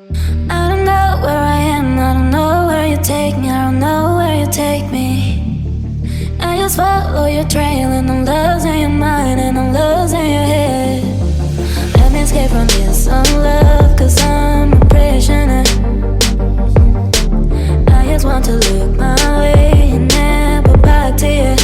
I don't know where I am, I don't know where you take me, I don't know where you take me. I just follow your trail and I'm losing your mind and I'm losing your head. Let me escape from this unlove, cause I'm a prisoner. I just want to look my way and never back to you.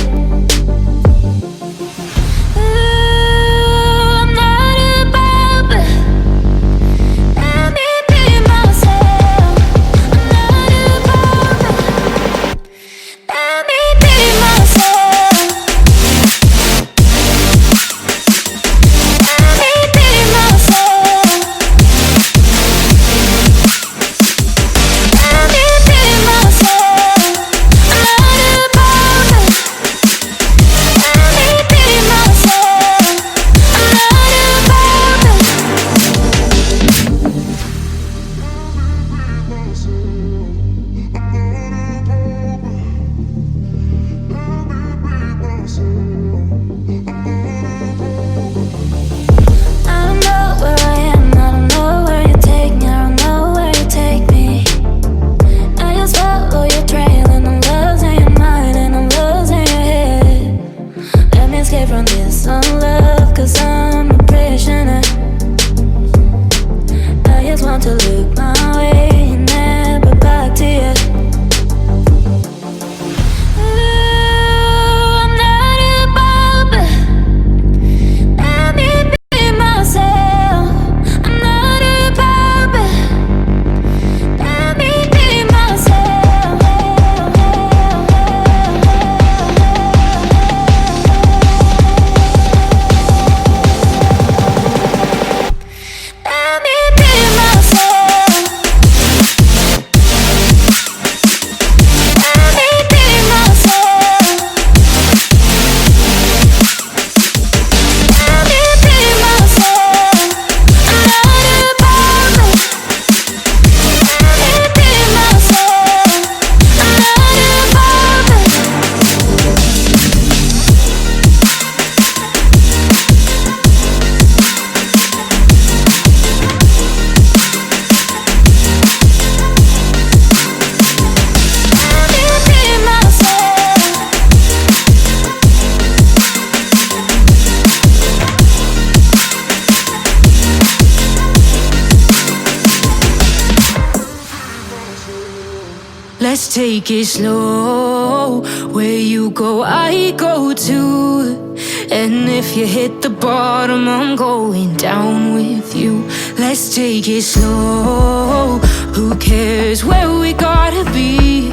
Let's take it slow. Where you go, I go too. And if you hit the bottom, I'm going down with you. Let's take it slow. Who cares where we gotta be?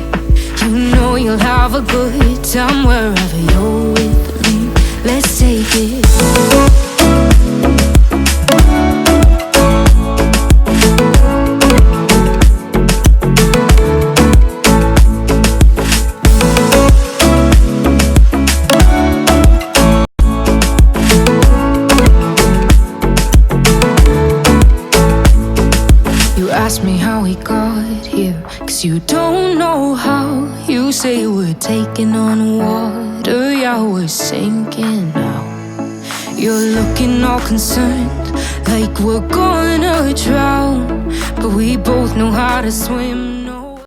You know you'll have a good time wherever you're with me. Let's take it slow. Ask me how we got here, cause you don't know how. You say we're taking on water, yeah, we're sinking now. You're looking all concerned, like we're gonna drown, but we both know how to swim.